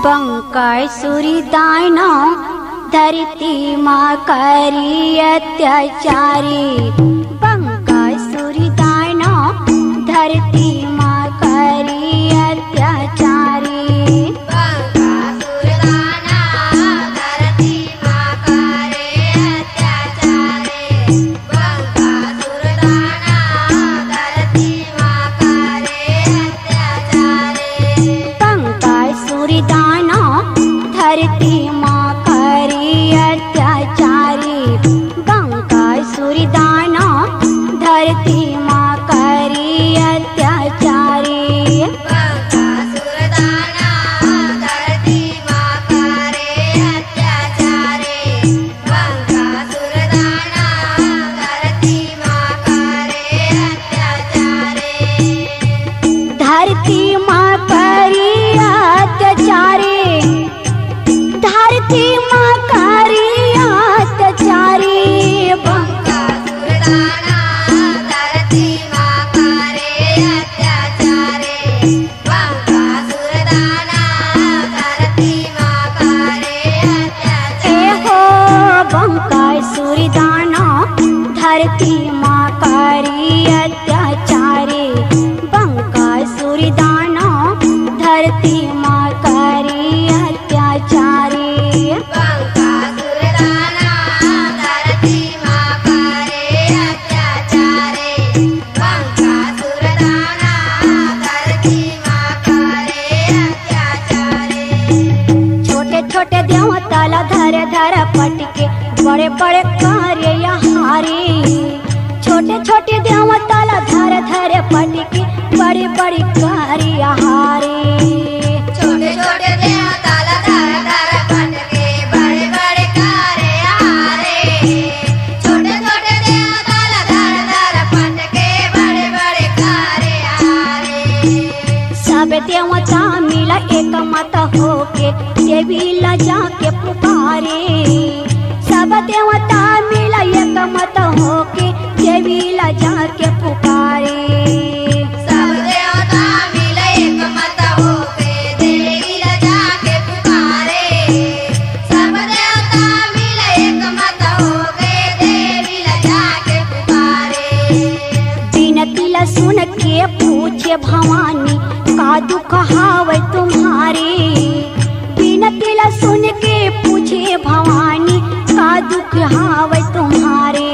बंकासुरी दानो धरती माँ करी अत्याचारी। बंकासुरी दानो धरती माँ करी अत्याचारी। धरती माँ करी अत्याचारी। बंकासुरी दानो धरती माँ करी अत्याचारी। धरती माँ करी अत्याचारी। धरती माँ करी अत्याचारी। बंकासुरी दानो धरती माँ करी अत्याचारी। बंकासुरी दानो धरती माँ करी अत्याचारी। छोटे छोटे देवताला धर धर पटके बड़े बड़े कार्य हारे। छोटे छोटे देवताला धर धर पटके बड़े बड़े कार्य हारे। छोटे छोटे देवताला धर धर पटके बड़े बड़े कार्य हारे। छोटे छोटे देवताला धर धर पटके बड़े बड़े कार्य हारे। सब देवता मिला एक मत होके देवी ला जाके पुकारे। सब देवता मिला एक मत होके देवी ला जाके पुकारे। सब देवता मिला एक मत होके देवी ला जाके पुकारे। सब देवता मिला एक मत होके देवी ला जाके पुकारे। बिनती ला सुन के पूछे भवानी का दुख हावे तुम्हारे। बिनती ला सुन के पूछे भवानी का दुख हावे तुम्हारे।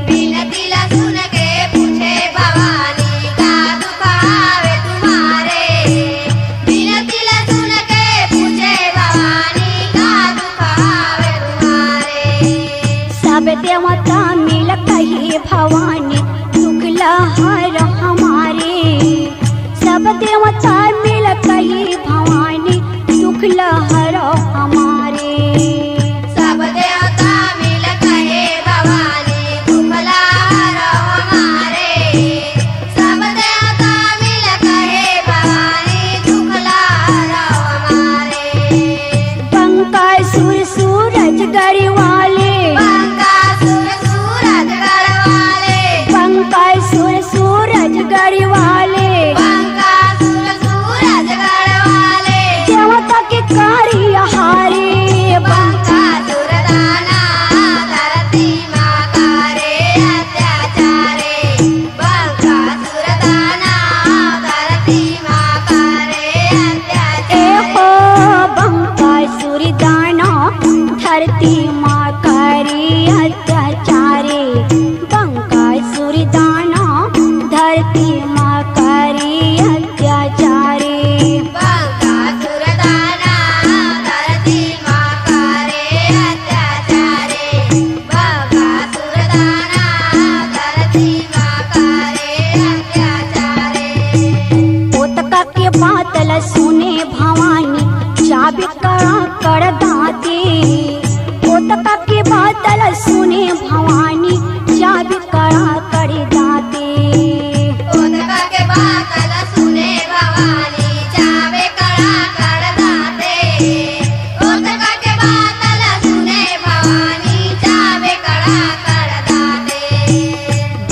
बिनती ला सुन के पूछे भवानी का दुख हावे तुम्हारे। बिनती ला सुन के पूछे भवानी का दुख हावे तुम्हारे। सब देवता मिल कही भवानी दुख लहर हमारे। सब देवता मिल कही भवानी दुख लहर हमारे। सब देवता मिल कहे भवानी दुख लहर हमारे। सब देवता मिल कहे भवानी दुख लहर हमारे। बंकासुर सूरज गढ़ वाले। बंकासुर सूरज गढ़ वाले। बंकासुर सूरज गढ़ वाले। बंकासुर सूरज गढ़ वाले। देवता के कार्य हारे। बंकासुर दाना धरती माँ करे अत्याचारे। बंकासुर दाना धरती माँ करे अत्याचारे। बंकासुरी दानो धरती माँ करी अत्याचारी। बंकासुरी दानो धरती माँ करी अत्याचारी। बंकासुर दाना धरती माँ करे अत्याचारे। बंकासुर दाना धरती माँ करे अत्याचारे। पोतका के बातल सुने भवानी चाबी कड़ा कर दाते। पोतका के बातल सुने भवानी चाबी कड़ा कर दाते। पोतका के बातल सुने भवानी चाबी कड़ा कर दाते। पोतका के बातल सुने भवानी चाबी कड़ा कर दाते।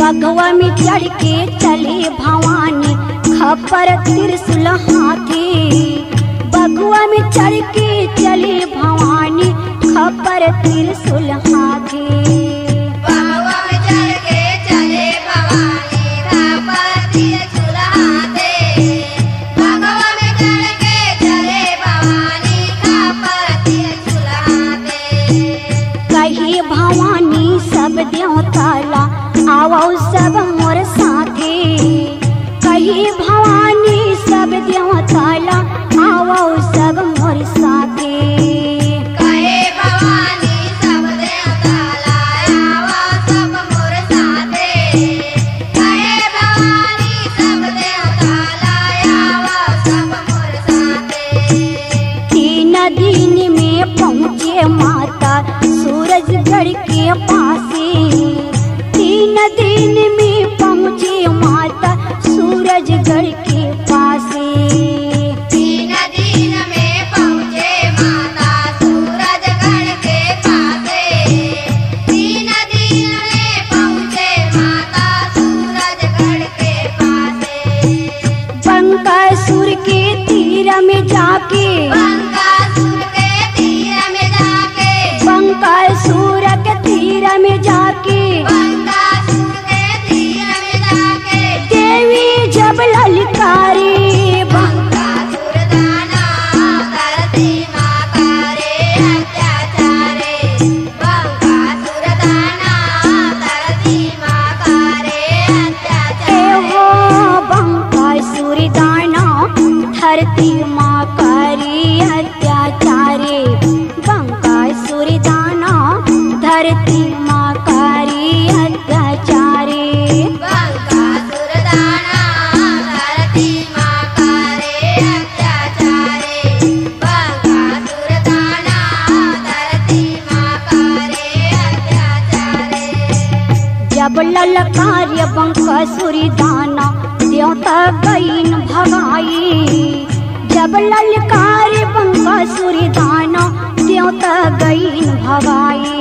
बगवा में चढ़ के चले भवानी खपर त्रिशूल हाथी। बगुआ में चढ़ के चले भवानी खपर त्रिशूल हाथे बगुआ में चढ़ के चले भवानी खपर त्रिशूल हाथे बगुआ में चढ़ के चले भवानी खपर त्रिशूल हाथे कही भवानी सब देवताला आवो सब मोर साथे कही भवानी सब देवताला आवो सब मोर साथे कहे भवानी सब देवताला आवो सब मोर साथे कहे भवानी सब देवताला आवो सब मोर साथे 3 दिन में पहुँचे माता सूरजगढ़ के पासे 3 दिन में पहुँचे माता सूरजगढ़ के पासे 3 दिन में पहुँचे माता सूरजगढ़ के पासे 3 दिन में पहुँचे माता सूरजगढ़ के पासे बंकासुर के तीर में जाके बंकासुर के तीर में जाके बंकासुर के तीर में जाके बंकासुर के तीर में जाके देवी जब ललकारी बंकासुर दाना धरती मातारे अत्याचारे बंकासुर दाना धरती मातारे अत्याचारे हो बंकासुर दाना धरती माँ करी अत्याचारे बंकासुर दाना धरती माँ करी अत्याचारे बंकासुर दाना धरती मातारे अत्याचारे बंकासुर दाना धरती मातारे अत्याचारे जब ललकार्य बंकासुर दाना देवता गईन भगाई जब ललकार्य बंकासुर दाना देवता गईन भगाई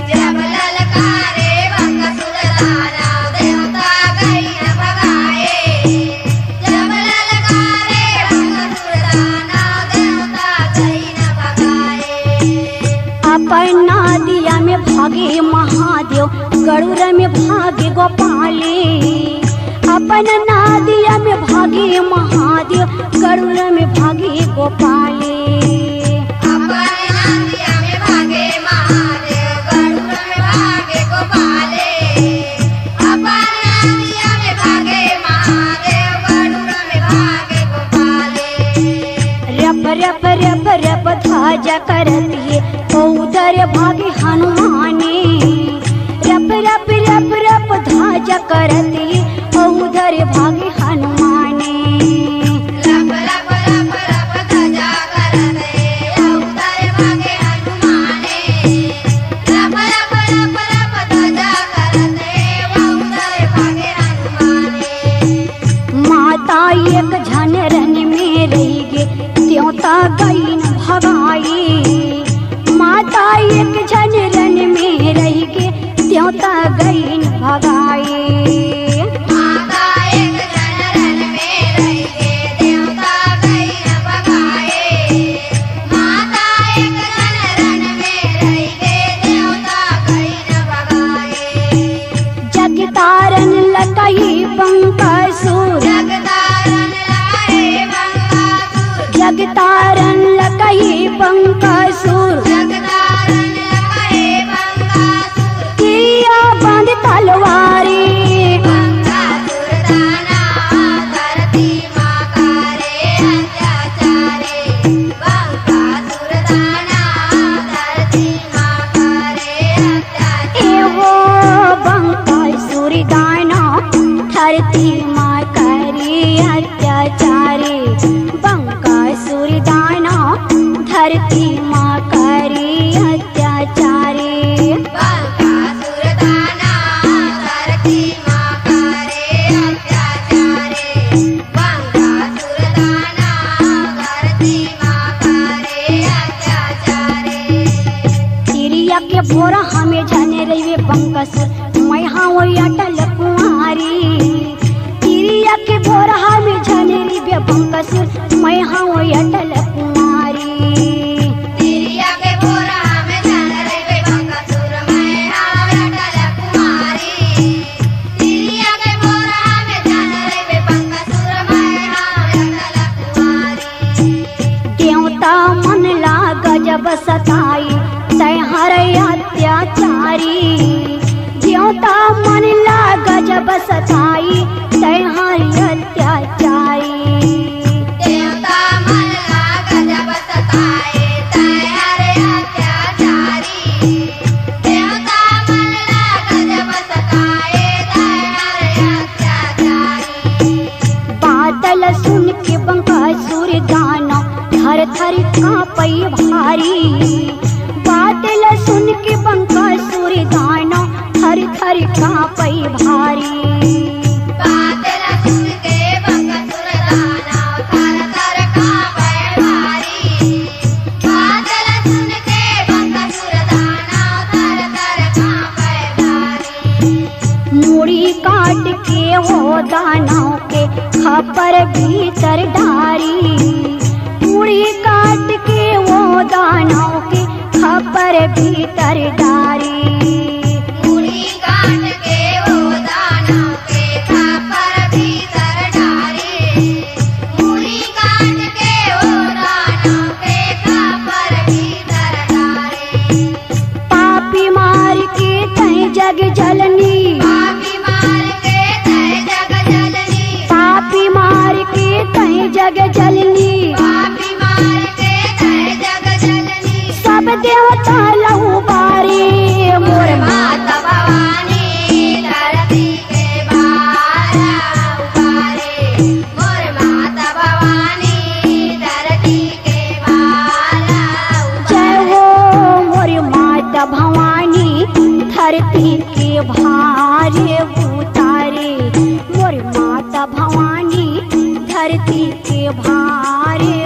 जब ललकारे बंकासुर दाना देवता गईन भगाए जब ललकारे बंकासुर दाना देवता गईन भगाए अपना दिया में भागे महादेव गरुड़ में भागे गोपाले अपना नादिया में भागे महादेव गरुड़ में भागे गोपाले अपने नांदिया में भागे महादेव गरुड़ में भागे गोपाले अपने नांदिया में भागे महादेव गरुड़ में भागे गोपाले रप रप रप रप ध्वजा करती उधर भागे हनुमाने रप रप रप रप ध्वजा करती उधर भागे हनुमाने लप लप लप लप ध्वजा करते उधर भागे हनुमाने लप लप लप लप ध्वजा करते उधर भागे हनुमाने माता एक झनरन में रही गे त्योता गईन भगाई माता एक झनरन में रही गे त्योता गईन भगाई माता एक जनरन में रही गे देवता गईन भगाए माता एक जनरन में रही गे देवता गईन भगाए जगतारन लकही बंकासुर जगतारन लगाए बंकासुर जगतारन लकही बंकासुर जगतारन लगाए बंकासुर किया बंद तलवारी बंकासुर दाना धरती मातारे अत्याचारे बंकासुर दाना धरती मातारे अत्याचारे एवो बंकासुर दाना धरती माँ करी अत्याचारे बंकासुर दाना धरती माँ करी अत्याचारे बंकासुर दाना धरती मातारे अत्याचारे बंकासुर दाना धरती मातारे अत्याचारे तिरिया के बोरा हमें जाने रही बंकासुर मैं हाँ वो अटल कुंवारी तिरिया के बोरा हमें जाने रही बंकासुर मैं हाँ वो अटल भारी ज्योता मन लाग जब सताई तय हरि अत्याचारी देवता मन लाग जब सताए तय हरे अत्याचारी देवता मन लाग जब सताए तय हरे अत्याचारी बादल सुन के बंकासुर दानव थर थर कांपई भारी बादल सुन के बंकासुर दानव थर थर कांपई भारी बादल सुन के बंकासुर दानव थर थर कांपे भारी बादल सुन के बंकासुर दानव थर थर कांपे भारी मूड़ी काट के वो दानव के खपर भीतर डारी मूड़ी काट के वो दानव के खपर भीतर डारी मूड़ी काट के वो दानव के खपर भीतर डारी मूड़ी काट के वो दानव के खपर भीतर डारी पापी मार के तय जग जलनी पापी मार के तय जग जलनी पापी मार के तय जग जलनी पापी मार के तय जग जलनी सब देवता लहू बारे मोर माता भवानी धरती के बारा उबारे मोर माता भवानी धरती के बारा जय हो मोर माता भवानी धरती के भारे उतारे मोर माता भवानी धरती के भारे